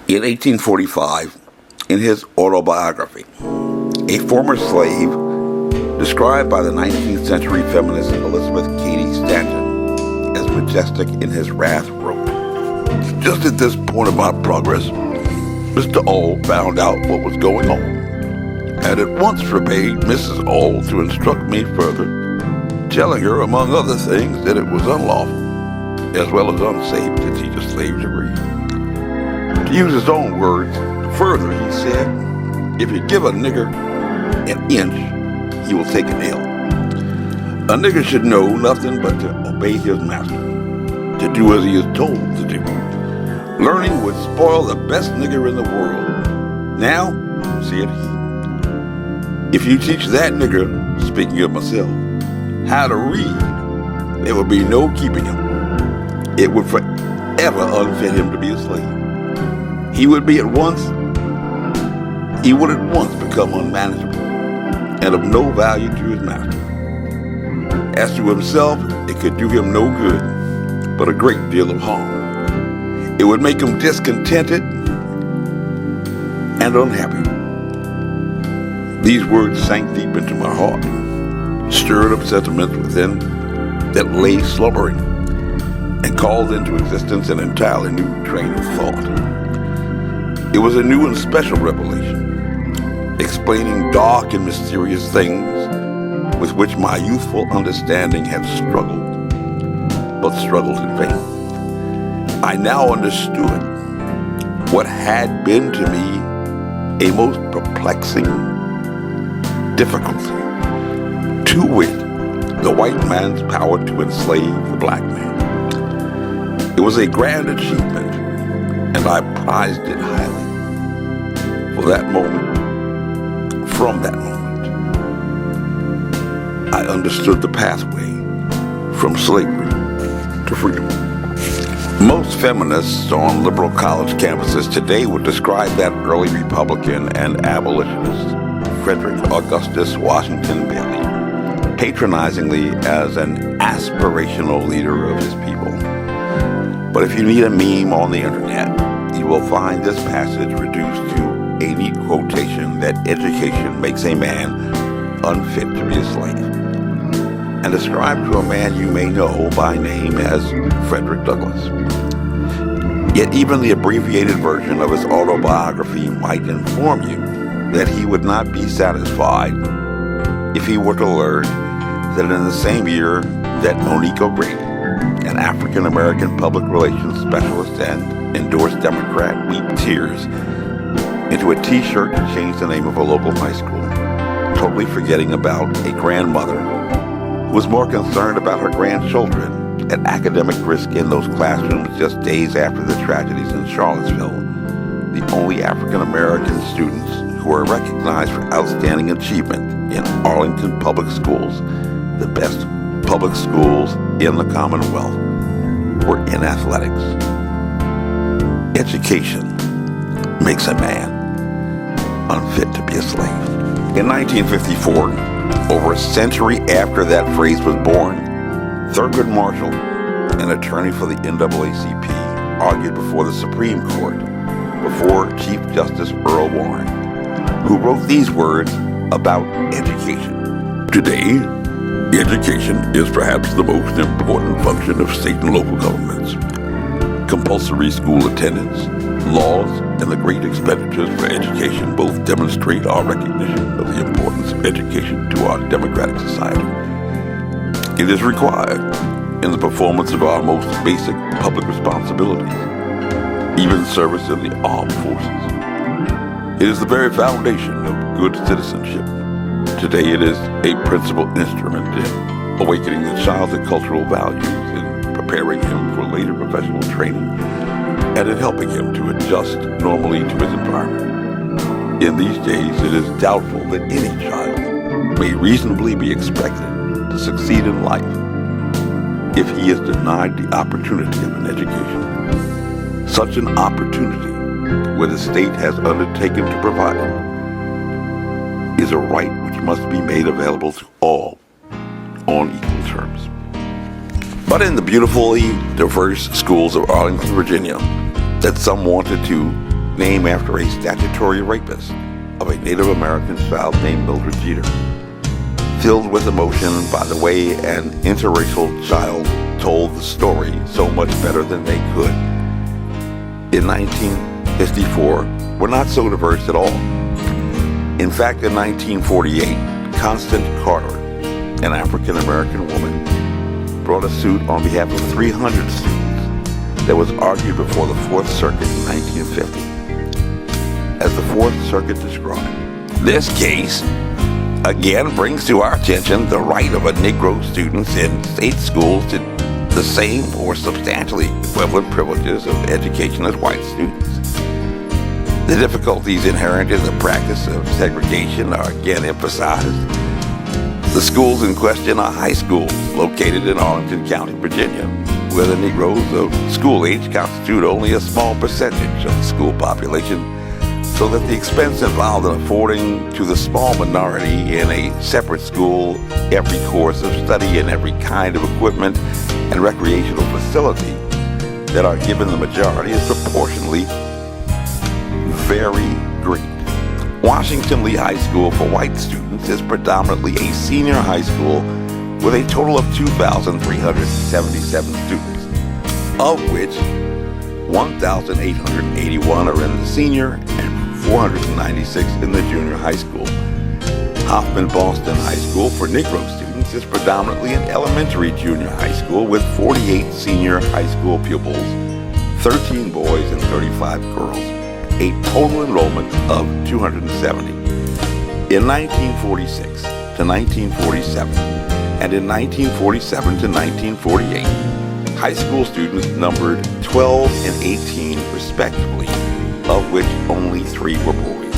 In 1845, in his autobiography, a former slave, described by the 19th century feminist Elizabeth Cady Stanton as majestic in his wrath, wrote, "Just at this point of my progress, Mr. Auld found out what was going on, and at once forbade Mrs. Auld to instruct me further, telling her, among other things, that it was unlawful, as well as unsafe, to teach a slave to read. To use his own words, further, he said, if you give a nigger an inch, he will take an ell. A nigger should know nothing but to obey his master, to do as he is told to do. Learning would spoil the best nigger in the world. Now, said he, if you teach that nigger, speaking of myself, how to read, there would be no keeping him. It would forever unfit him to be a slave. He would at once become unmanageable and of no value to his master. As to himself, it could do him no good, but a great deal of harm. It would make him discontented and unhappy." These words sank deep into my heart, stirred up sentiments within that lay slumbering, and called into existence an entirely new train of thought. It was a new and special revelation, explaining dark and mysterious things with which my youthful understanding had struggled, but struggled in vain. I now understood what had been to me a most perplexing difficulty, to wit, the white man's power to enslave the black man. It was a grand achievement, and I prized it highly. For that moment, from that moment, I understood the pathway from slavery to freedom. Most feminists on liberal college campuses today would describe that early Republican and abolitionist, Frederick Augustus Washington Bailey, patronizingly as an aspirational leader of his people. But if you need a meme on the internet, you will find this passage reduced to a neat quotation that education makes a man unfit to be a slave, and described to a man you may know by name as Frederick Douglass. Yet even the abbreviated version of his autobiography might inform you that he would not be satisfied if he were to learn that in the same year that Monique O'Grady, an African-American public relations specialist and endorsed Democrat, wept tears into a t-shirt to change the name of a local high school, totally forgetting about a grandmother who was more concerned about her grandchildren at academic risk in those classrooms just days after the tragedies in Charlottesville, the only African-American students who were recognized for outstanding achievement in Arlington Public Schools, the best public schools in the Commonwealth, were in athletics. Education makes a man unfit to be a slave. In 1954, over a century after that phrase was born, Thurgood Marshall, an attorney for the NAACP, argued before the Supreme Court, before Chief Justice Earl Warren, who wrote these words about education. "Today, education is perhaps the most important function of state and local governments. Compulsory school attendance, laws, and the great expenditures for education both demonstrate our recognition of the importance of education to our democratic society. It is required in the performance of our most basic public responsibilities, even service in the armed forces. It is the very foundation of good citizenship. Today it is a principal instrument in awakening the child to cultural values, in preparing him for later professional training, and in helping him to adjust normally to his environment. In these days, it is doubtful that any child may reasonably be expected to succeed in life if he is denied the opportunity of an education. Such an opportunity, where the state has undertaken to provide it, is a right which must be made available to all on equal terms. But in the beautifully diverse schools of Arlington, Virginia, that some wanted to named after a statutory rapist of a Native American child named Mildred Jeter, filled with emotion by the way an interracial child told the story so much better than they could. In 1954, we're not so diverse at all. In fact, in 1948, Constance Carter, an African-American woman, brought a suit on behalf of 300 students that was argued before the Fourth Circuit in 1950. As the Fourth Circuit described, this case again brings to our attention the right of a Negro students in state schools to the same or substantially equivalent privileges of education as white students. The difficulties inherent in the practice of segregation are again emphasized. The schools in question are high schools located in Arlington County, Virginia, where the Negroes of school age constitute only a small percentage of the school population, so that the expense involved in affording to the small minority in a separate school every course of study and every kind of equipment and recreational facility that are given the majority is proportionally very great. Washington Lee High School for white students is predominantly a senior high school with a total of 2,377 students, of which 1,881 are in the senior and 496 in the junior high school. Hoffman Boston High School for Negro students is predominantly an elementary junior high school with 48 senior high school pupils, 13 boys and 35 girls, a total enrollment of 270. In 1946 to 1947 and in 1947 to 1948, high school students numbered 12 and 18 respectively, of which only 3 were boys.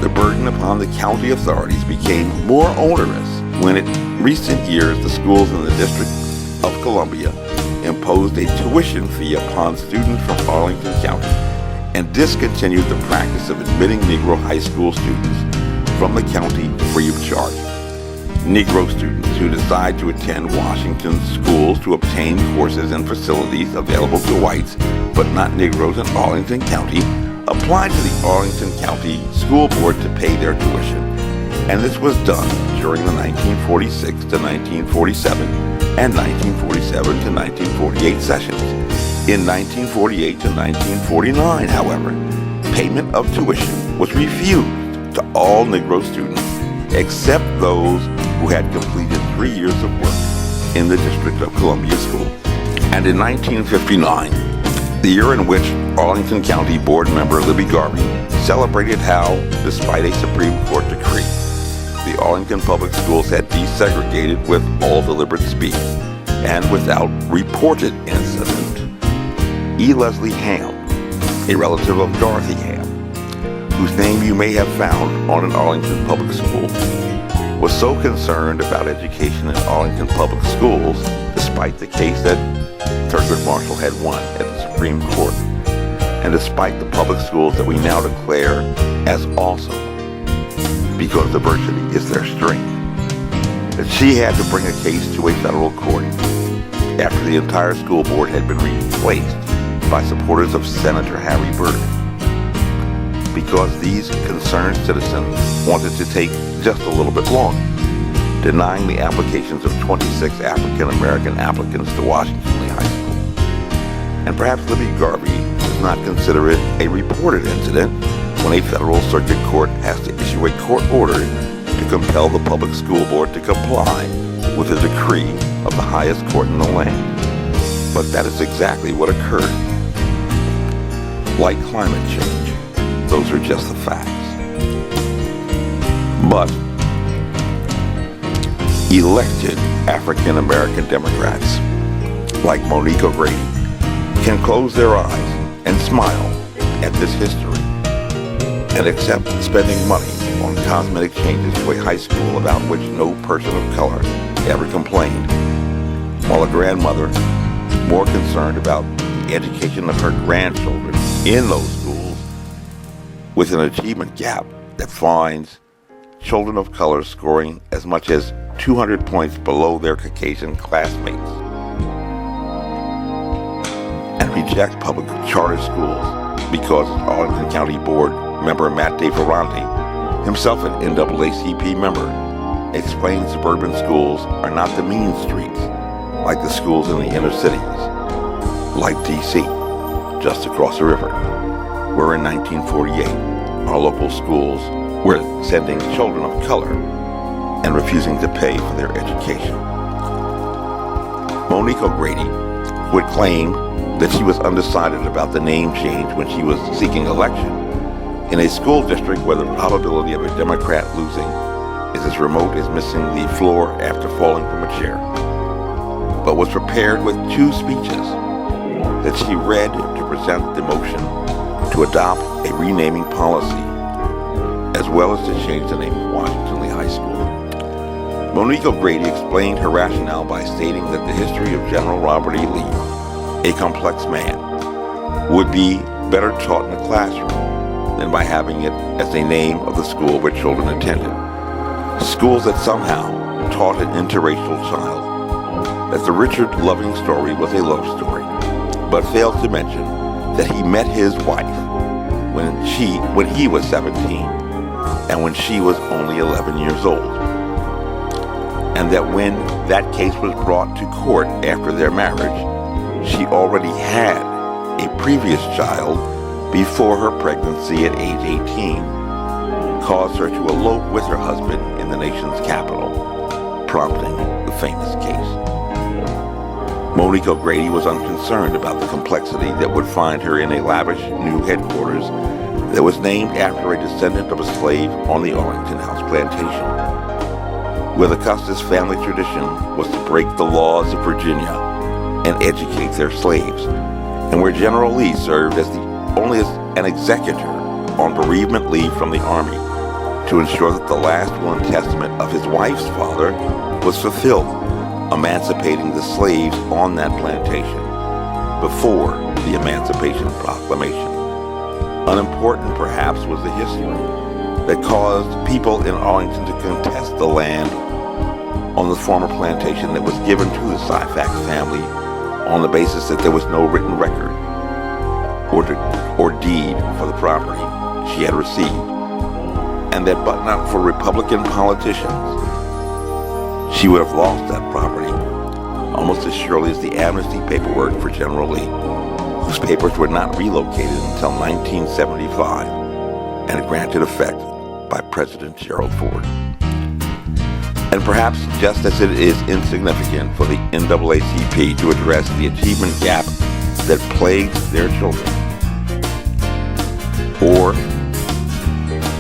The burden upon the county authorities became more onerous when in recent years the schools in the District of Columbia imposed a tuition fee upon students from Arlington County and discontinued the practice of admitting Negro high school students from the county free of charge. Negro students who decide to attend Washington schools to obtain courses and facilities available to whites, but not Negroes in Arlington County, applied to the Arlington County School Board to pay their tuition. And this was done during the 1946 to 1947 and 1947 to 1948 sessions. In 1948 to 1949, however, payment of tuition was refused to all Negro students except those who had completed 3 years of work in the District of Columbia School. And in 1959, the year in which Arlington County Board member Libby Garvey celebrated how, despite a Supreme Court decree, the Arlington Public Schools had desegregated with all deliberate speed and without reported incident, E. Leslie Ham, a relative of Dorothy Ham, whose name you may have found on an Arlington Public School, was so concerned about education in Arlington Public Schools, despite the case that Thurgood Marshall had won at the Supreme Court, and despite the public schools that we now declare as awesome because diversity is their strength, that she had to bring a case to a federal court after the entire school board had been replaced by supporters of Senator Harry Byrd, because these concerned citizens wanted to take just a little bit longer, denying the applications of 26 African-American applicants to Washington Lee High School. And perhaps Libby Garvey does not consider it a reported incident when a federal circuit court has to issue a court order to compel the public school board to comply with a decree of the highest court in the land. But that is exactly what occurred. Like climate change, those are just the facts. But elected African-American Democrats, like Monique O'Grady, can close their eyes and smile at this history and accept spending money on cosmetic changes to a high school about which no person of color ever complained, while a grandmother, more concerned about the education of her grandchildren in those schools, with an achievement gap that finds children of color scoring as much as 200 points below their Caucasian classmates, and reject public charter schools because Arlington County Board member Matt DeFerrante, himself an NAACP member, explained suburban schools are not the mean streets like the schools in the inner cities, like D.C., just across the river, where in 1948 our local schools were sending children of color and refusing to pay for their education. Monique O'Grady, who had claimed that she was undecided about the name change when she was seeking election, in a school district where the probability of a Democrat losing is as remote as missing the floor after falling from a chair, but was prepared with 2 speeches that she read to present the motion to adopt a renaming policy, as well as to change the name of Washington Lee High School. Monique O'Grady explained her rationale by stating that the history of General Robert E. Lee, a complex man, would be better taught in a classroom than by having it as a name of the school where children attended. Schools that somehow taught an interracial child that the Richard Loving story was a love story, but failed to mention that he met his wife when he was 17 and when she was only 11 years old, and that when that case was brought to court after their marriage, she already had a previous child before her pregnancy at age 18 caused her to elope with her husband in the nation's capital, prompting the famous case. Monique O'Grady was unconcerned about the complexity that would find her in a lavish new headquarters that was named after a descendant of a slave on the Arlington House plantation, where the Custis family tradition was to break the laws of Virginia and educate their slaves, and where General Lee served only as an executor on bereavement leave from the Army to ensure that the last will and testament of his wife's father was fulfilled, emancipating the slaves on that plantation before the Emancipation Proclamation. Unimportant, perhaps, was the history that caused people in Arlington to contest the land on the former plantation that was given to the Syphax family on the basis that there was no written record or deed for the property she had received, and that but not for Republican politicians, she would have lost that property almost as surely as the amnesty paperwork for General Lee, whose papers were not relocated until 1975 and granted effect by President Gerald Ford. And perhaps just as it is insignificant for the NAACP to address the achievement gap that plagues their children, or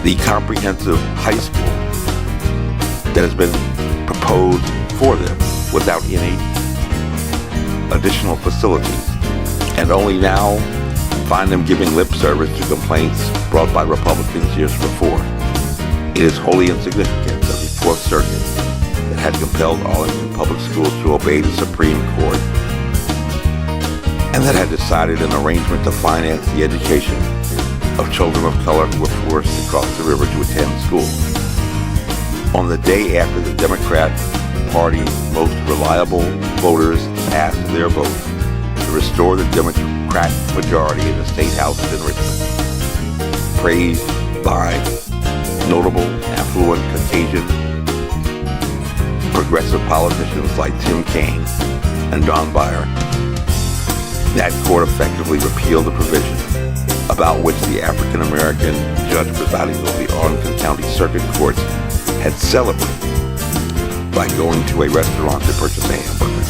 the comprehensive high school that has been proposed for them without any additional facilities, and only now find them giving lip service to complaints brought by Republicans years before. It is wholly insignificant that the Fourth Circuit that had compelled Arlington public schools to obey the Supreme Court and that had decided an arrangement to finance the education of children of color who were forced to cross the river to attend school, on the day after the Democrat Party's most reliable voters cast their vote to restore the Democrat majority in the State House in Richmond, praised by notable, affluent, Caucasian, progressive politicians like Tim Kaine and Don Beyer. That court effectively repealed the provision about which the African-American judge presiding over the Arlington County Circuit Courts had celebrated by going to a restaurant to purchase a hamburger,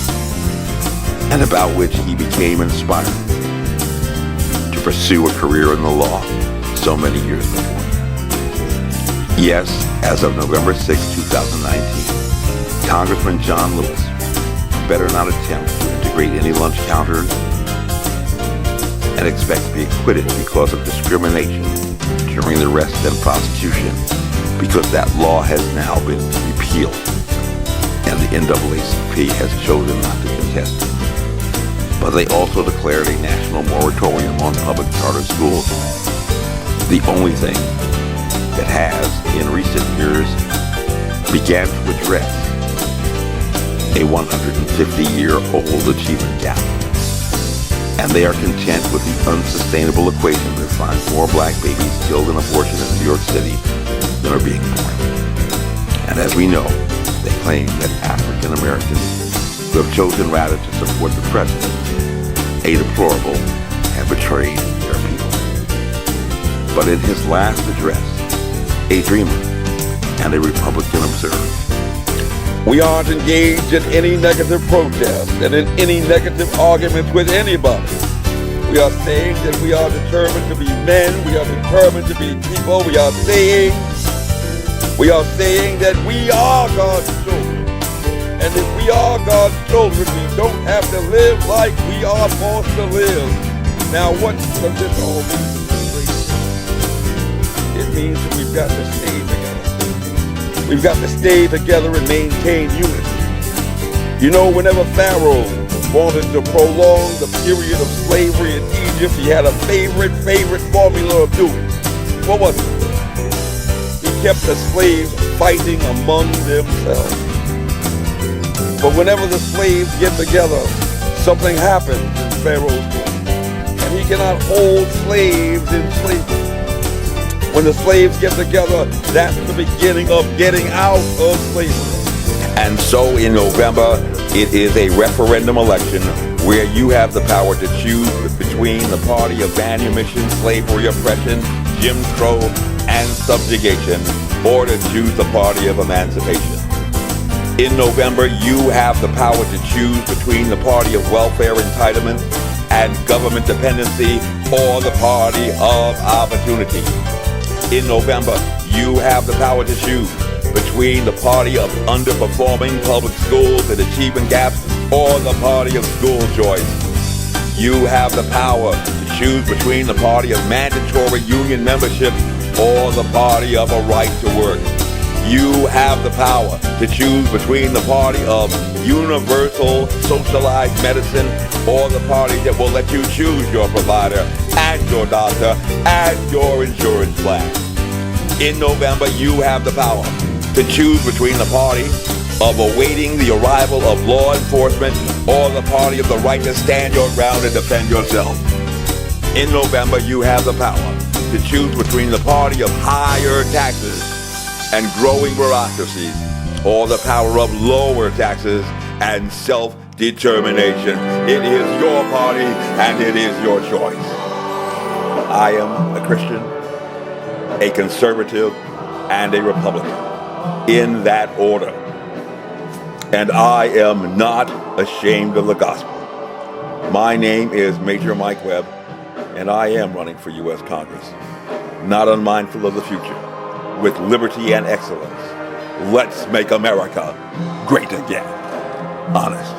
and about which he became inspired to pursue a career in the law so many years before. Yes, as of November 6, 2019, Congressman John Lewis better not attempt to integrate any lunch counters and expect to be acquitted because of discrimination during the arrest and prosecution, because that law has now been repealed and the NAACP has chosen not to contest it. But they also declared a national moratorium on public charter schools, the only thing that has, in recent years, began to address a 150-year-old achievement gap. and they are content with the unsustainable equation that finds more black babies killed in abortion in New York City than are being born. And as we know, they claim that African Americans who have chosen rather to support the president, a deplorable, have betrayed their people. But in his last address, a dreamer and a Republican observed, "We aren't engaged in any negative protest and in any negative arguments with anybody. We are saying that we are determined to be men. We are determined to be people. We are saying that we are God's children. And if we are God's children, we don't have to live like we are forced to live." Now, what does this all mean? It means that we've got to stay together. We've got to stay together and maintain unity. You know, whenever Pharaoh wanted to prolong the period of slavery in Egypt, he had a favorite formula of doing it. What was it? He kept the slaves fighting among themselves. But whenever the slaves get together, something happens in Pharaoh's court, and he cannot hold slaves in slavery. When the slaves get together, that's the beginning of getting out of slavery. And so in November, it is a referendum election where you have the power to choose between the party of manumission, slavery, oppression, Jim Crow, and subjugation, or to choose the party of emancipation. In November, you have the power to choose between the party of welfare entitlement and government dependency, or the party of opportunity. In November, you have the power to choose between the party of underperforming public schools and achievement gaps, or the party of school choice. You have the power to choose between the party of mandatory union membership or the party of a right to work. You have the power to choose between the party of universal socialized medicine or the party that will let you choose your provider and your doctor and your insurance plan. In November, you have the power to choose between the party of awaiting the arrival of law enforcement or the party of the right to stand your ground and defend yourself. In November, you have the power to choose between the party of higher taxes and growing bureaucracies or the power of lower taxes and self-determination. It is your party and it is your choice. I am a Christian, a conservative, and a Republican, in that order. And I am not ashamed of the gospel. My name is Major Mike Webb, and I am running for U.S. Congress, not unmindful of the future, with liberty and excellence. Let's make America great again. Honest.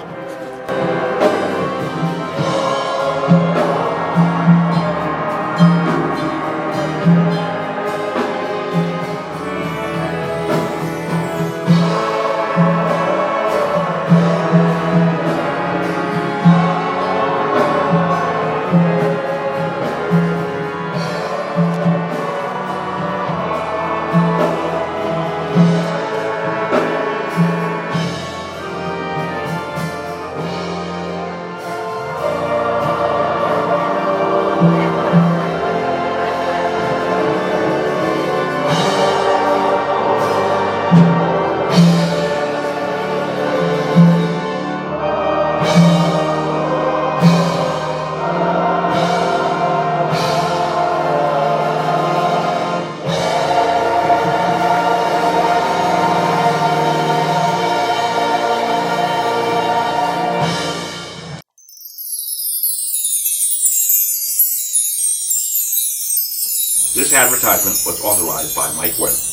This advertisement was authorized by Mike Webb.